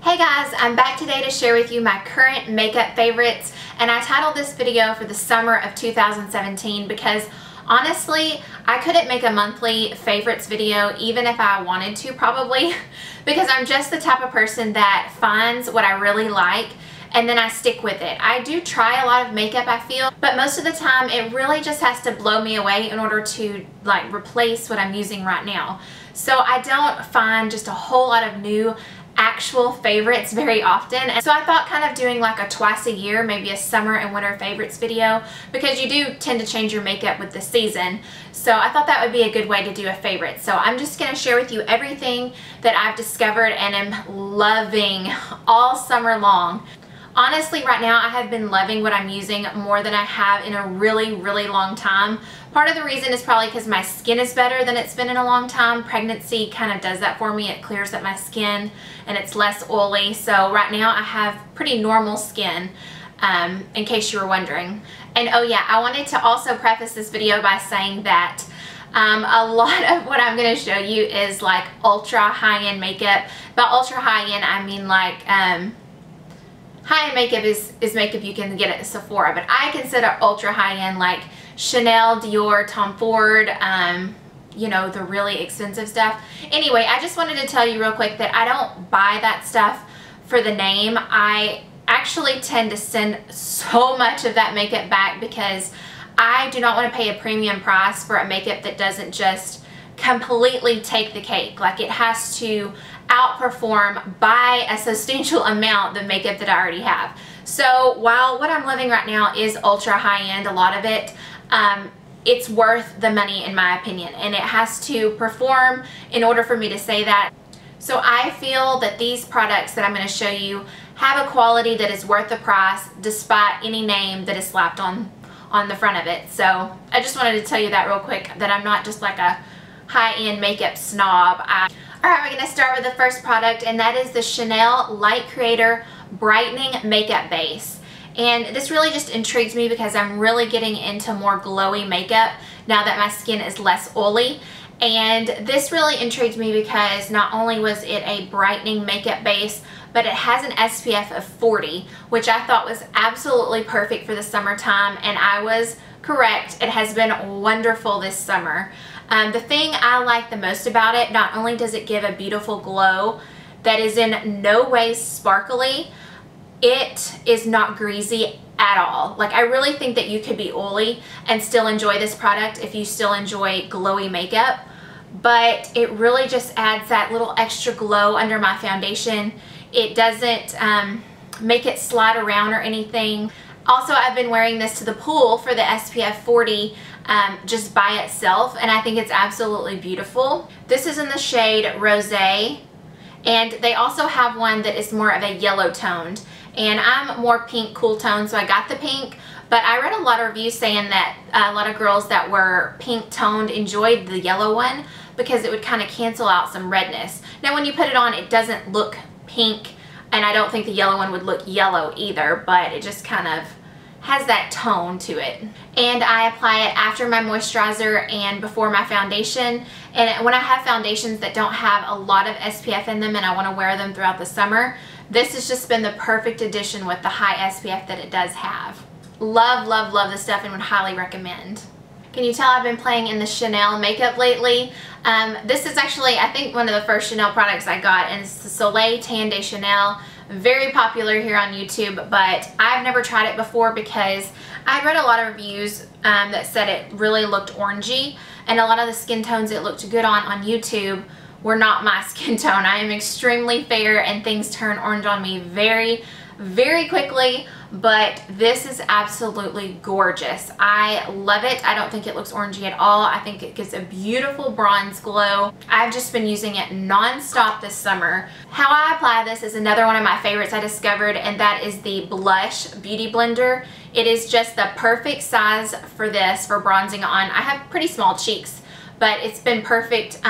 Hey guys, I'm back today to share with you my current makeup favorites, and I titled this video for the summer of 2017 because honestly, I couldn't make a monthly favorites video even if I wanted to probably because I'm just the type of person that finds what I really like and then I stick with it. I do try a lot of makeup, I feel, but most of the time it really just has to blow me away in order to like replace what I'm using right now. So I don't find just a whole lot of new actual favorites very often, and so I thought kind of doing like a twice a year, maybe a summer and winter favorites video, because you do tend to change your makeup with the season. So I thought that would be a good way to do a favorite. So I'm just going to share with you everything that I've discovered and am loving all summer long. Honestly, right now I have been loving what I'm using more than I have in a really long time. Part of the reason is probably because my skin is better than it's been in a long time. Pregnancy kind of does that for me. It clears up my skin and it's less oily. So right now I have pretty normal skin, in case you were wondering. And oh yeah, I wanted to also preface this video by saying that a lot of what I'm going to show you is like ultra high-end makeup. By ultra high-end, I mean like high-end makeup is makeup you can get at Sephora, but I consider ultra high-end like Chanel, Dior, Tom Ford, you know, the really expensive stuff. Anyway, I just wanted to tell you real quick that I don't buy that stuff for the name. I actually tend to send so much of that makeup back because I do not want to pay a premium price for a makeup that doesn't just completely take the cake. Like, it has to outperform by a substantial amount the makeup that I already have. So while what I'm loving right now is ultra high-end, a lot of it, it's worth the money in my opinion, and it has to perform in order for me to say that. So I feel that these products that I'm going to show you have a quality that is worth the price despite any name that is slapped on the front of it. So I just wanted to tell you that real quick, that I'm not just like a high-end makeup snob. Alright, we're going to start with the first product, and that is the Chanel Light Creator Brightening Makeup Base. And this really just intrigues me because I'm really getting into more glowy makeup now that my skin is less oily. And this really intrigued me because not only was it a brightening makeup base, but it has an SPF of 40, which I thought was absolutely perfect for the summertime, and I was correct. It has been wonderful this summer. The thing I like the most about it, not only does it give a beautiful glow that is in no way sparkly, it is not greasy at all. Like, I really think that you could be oily and still enjoy this product if you still enjoy glowy makeup, but it really just adds that little extra glow under my foundation. It doesn't make it slide around or anything. Also, I've been wearing this to the pool for the SPF 40 just by itself, and I think it's absolutely beautiful. This is in the shade Rosé, and they also have one that is more of a yellow toned, and I'm more pink cool tone, so I got the pink. But I read a lot of reviews saying that a lot of girls that were pink toned enjoyed the yellow one because it would kind of cancel out some redness. Now when you put it on, it doesn't look pink, and I don't think the yellow one would look yellow either, but it just kind of has that tone to it. And I apply it after my moisturizer and before my foundation. And when I have foundations that don't have a lot of SPF in them and I want to wear them throughout the summer, this has just been the perfect addition with the high SPF that it does have. Love this stuff and would highly recommend. Can you tell I've been playing in the Chanel makeup lately? This is actually, I think, one of the first Chanel products I got, and it's the Soleil Tan de Chanel. Very popular here on YouTube, but I've never tried it before because I read a lot of reviews that said it really looked orangey, and a lot of the skin tones it looked good on YouTube were not my skin tone. I am extremely fair and things turn orange on me very quickly, but this is absolutely gorgeous. I love it. I don't think it looks orangey at all. I think it gives a beautiful bronze glow. I've just been using it non-stop this summer. How I apply this is another one of my favorites I discovered, and that is the Blush Beauty Blender. It is just the perfect size for this, for bronzing on. I have pretty small cheeks, but it's been perfect.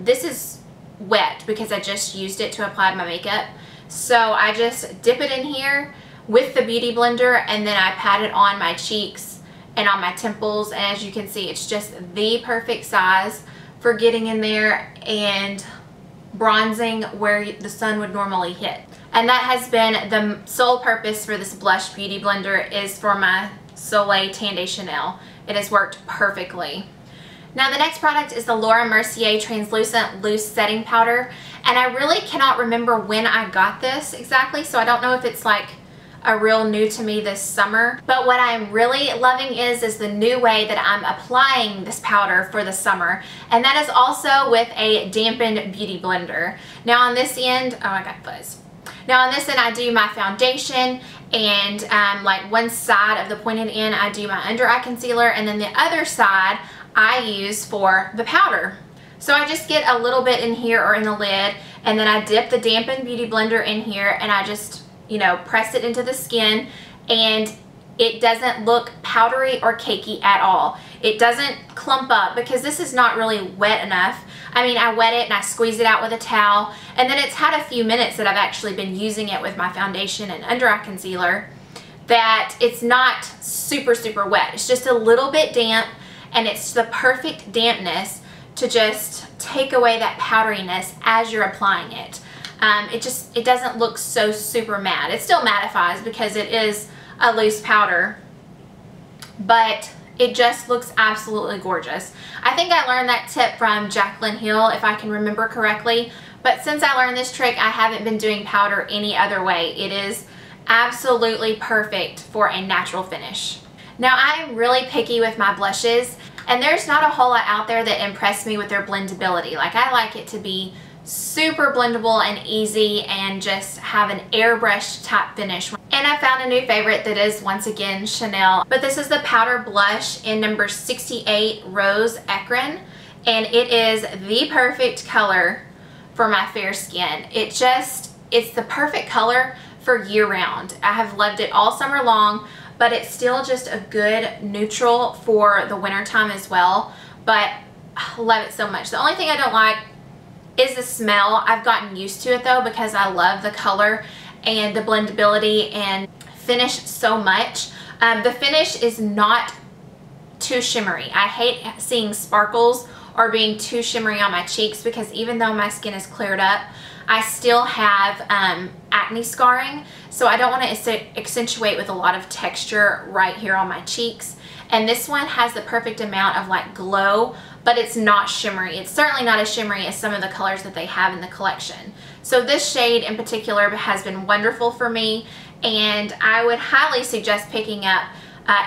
This is wet because I just used it to apply my makeup. So I just dip it in here with the Beauty Blender, and then I pat it on my cheeks and on my temples, and as you can see, it's just the perfect size for getting in there and bronzing where the sun would normally hit. And that has been the sole purpose for this blush beauty blender, is for my Soleil Tan de Chanel. It has worked perfectly. Now the next product is the Laura Mercier Translucent Loose Setting Powder, and I really cannot remember when I got this exactly, so I don't know if it's like a real new to me this summer. But what I'm really loving is the new way that I'm applying this powder for the summer, and that is also with a dampened beauty blender. Now on this end, oh, I got fuzz. Now on this end I do my foundation, and like one side of the pointed end I do my under eye concealer, and then the other side I use for the powder. So I just get a little bit in here or in the lid, and then I dip the dampened beauty blender in here, and I just, you know, press it into the skin, and it doesn't look powdery or cakey at all. It doesn't clump up because this is not really wet enough. I mean, I wet it and I squeeze it out with a towel, and then it's had a few minutes that I've actually been using it with my foundation and under eye concealer, that it's not super wet. It's just a little bit damp, and it's the perfect dampness to just take away that powderiness as you're applying it. It doesn't look so super matte. It still mattifies because it is a loose powder, but it just looks absolutely gorgeous. I think I learned that tip from Jaclyn Hill, if I can remember correctly, but since I learned this trick, I haven't been doing powder any other way. It is absolutely perfect for a natural finish. Now I'm really picky with my blushes, and there's not a whole lot out there that impress me with their blendability. Like, I like it to be super blendable and easy and just have an airbrush type finish. And I found a new favorite that is once again Chanel, but this is the powder blush in number 68 Rose Ecrin, and it is the perfect color for my fair skin. It's the perfect color for year round. I have loved it all summer long, but it's still just a good neutral for the winter time as well. But I love it so much. The only thing I don't like is the smell. I've gotten used to it though, because I love the color and the blendability and finish so much. The finish is not too shimmery. I hate seeing sparkles or being too shimmery on my cheeks, because even though my skin is cleared up, I still have acne scarring, so I don't want to accentuate with a lot of texture right here on my cheeks. And this one has the perfect amount of like glow, but it's not shimmery. It's certainly not as shimmery as some of the colors that they have in the collection. So this shade in particular has been wonderful for me, and I would highly suggest picking up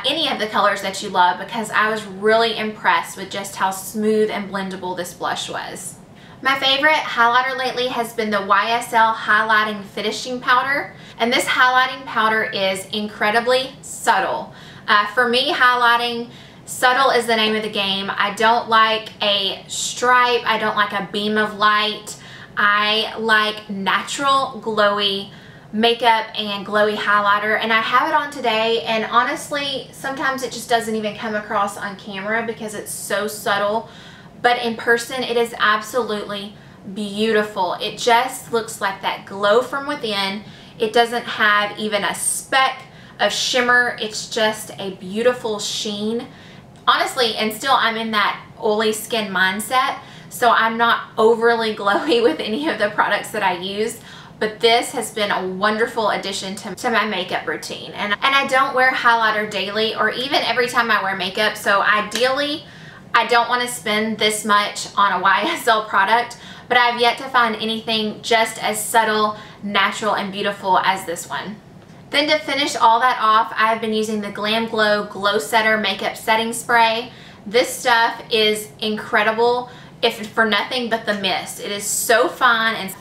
any of the colors that you love, because I was really impressed with just how smooth and blendable this blush was. My favorite highlighter lately has been the YSL Highlighting Finishing Powder, and this highlighting powder is incredibly subtle. For me, highlighting, subtle is the name of the game. I don't like a stripe, I don't like a beam of light. I like natural, glowy makeup and glowy highlighter, and I have it on today, and honestly, sometimes it just doesn't even come across on camera because it's so subtle. But in person, it is absolutely beautiful. It just looks like that glow from within. It doesn't have even a speck of shimmer. It's just a beautiful sheen. Honestly, and still I'm in that oily skin mindset, so I'm not overly glowy with any of the products that I use. But this has been a wonderful addition to my makeup routine. And I don't wear highlighter daily or even every time I wear makeup, so ideally, I don't want to spend this much on a YSL product, but I've yet to find anything just as subtle, natural, and beautiful as this one. Then to finish all that off, I've been using the Glam Glow Glow Setter Makeup Setting Spray. This stuff is incredible, if for nothing but the mist. It is so fine, and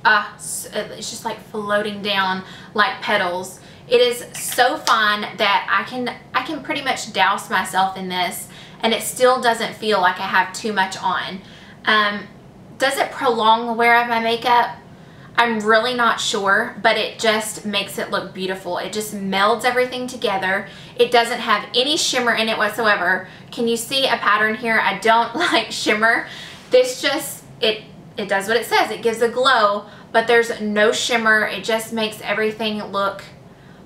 it's just like floating down like petals. It is so fine that I can pretty much douse myself in this, and it still doesn't feel like I have too much on. Does it prolong the wear of my makeup? I'm really not sure, but it just makes it look beautiful. It just melds everything together. It doesn't have any shimmer in it whatsoever. Can you see a pattern here? I don't like shimmer. This just, it does what it says. It gives a glow, but there's no shimmer. It just makes everything look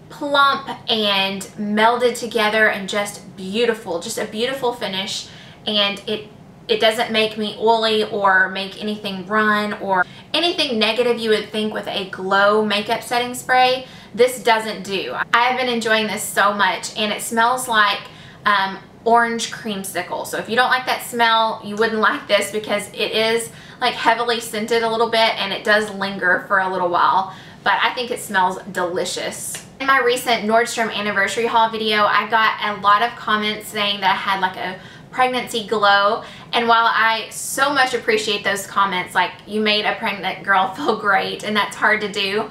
plump and melded together and just beautiful. Just a beautiful finish, and it doesn't make me oily or make anything run or anything negative you would think with a glow makeup setting spray. This doesn't do. I have been enjoying this so much, and it smells like orange creamsicle. So if you don't like that smell, you wouldn't like this, because it is like heavily scented a little bit and it does linger for a little while, but I think it smells delicious. In my recent Nordstrom anniversary haul video, I got a lot of comments saying that I had like a pregnancy glow, and while I so much appreciate those comments, like you made a pregnant girl feel great, and that's hard to do,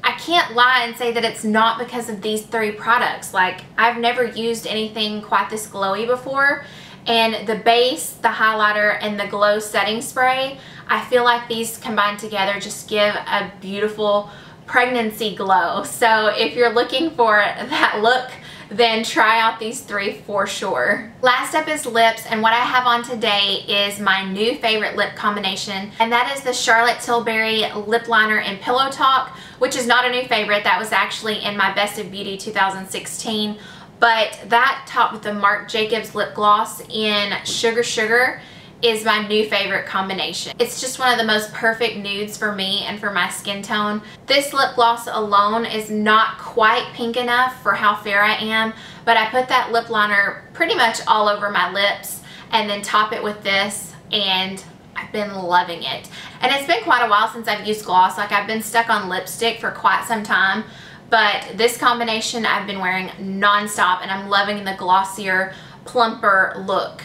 I can't lie and say that it's not because of these 3 products. Like, I've never used anything quite this glowy before, and the base, the highlighter, and the glow setting spray, I feel like these combined together just give a beautiful pregnancy glow. So if you're looking for that look, then try out these 3 for sure. Last up is lips, and what I have on today is my new favorite lip combination, and that is the Charlotte Tilbury Lip Liner in Pillow Talk, which is not a new favorite. That was actually in my Best of Beauty 2016, but that topped with the Marc Jacobs lip gloss in Sugar Sugar is my new favorite combination. It's just one of the most perfect nudes for me and for my skin tone. This lip gloss alone is not quite pink enough for how fair I am, but I put that lip liner pretty much all over my lips and then top it with this, and I've been loving it. And it's been quite a while since I've used gloss. Like, I've been stuck on lipstick for quite some time, but this combination I've been wearing non-stop, and I'm loving the glossier, plumper look.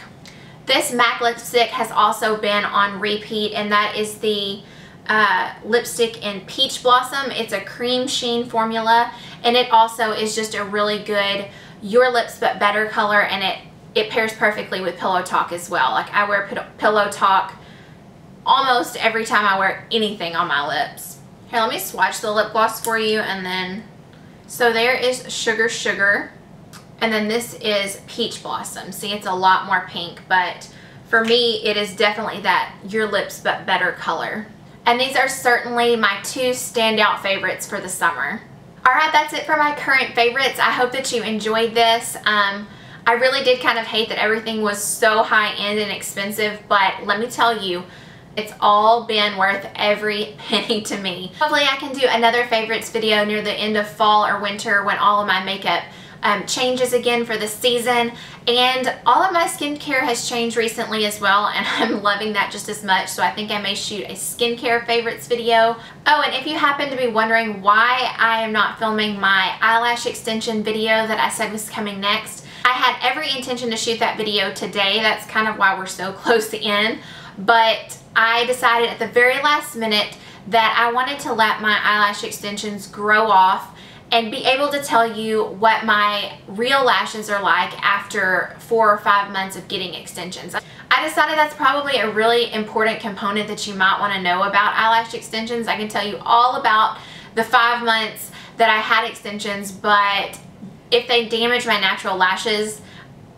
This MAC lipstick has also been on repeat, and that is the lipstick in Peach Blossom. It's a cream sheen formula, and it also is just a really good Your Lips But Better color, and it pairs perfectly with Pillow Talk as well. Like, I wear Pillow Talk almost every time I wear anything on my lips. Here, let me swatch the lip gloss for you, and then, so there is Sugar Sugar. And then this is Peach Blossom. See, it's a lot more pink, but for me, it is definitely that Your Lips But Better color. And these are certainly my 2 standout favorites for the summer. Alright, that's it for my current favorites. I hope that you enjoyed this. I really did kind of hate that everything was so high-end and expensive, but let me tell you, it's all been worth every penny to me. Hopefully I can do another favorites video near the end of fall or winter when all of my makeup changes again for the season, and all of my skincare has changed recently as well, and I'm loving that just as much, so I think I may shoot a skincare favorites video. Oh, and if you happen to be wondering why I am not filming my eyelash extension video that I said was coming next, I had every intention to shoot that video today. That's kind of why we're so close in, but I decided at the very last minute that I wanted to let my eyelash extensions grow off and be able to tell you what my real lashes are like after 4 or 5 months of getting extensions. I decided that's probably a really important component that you might want to know about eyelash extensions. I can tell you all about the 5 months that I had extensions, but if they damage my natural lashes,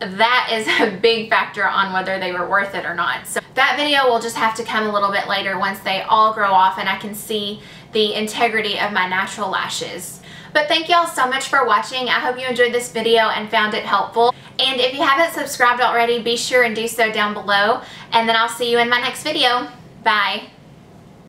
that is a big factor on whether they were worth it or not. So that video will just have to come a little bit later once they all grow off and I can see the integrity of my natural lashes. But thank you all so much for watching. I hope you enjoyed this video and found it helpful. And if you haven't subscribed already, be sure and do so down below. And then I'll see you in my next video. Bye.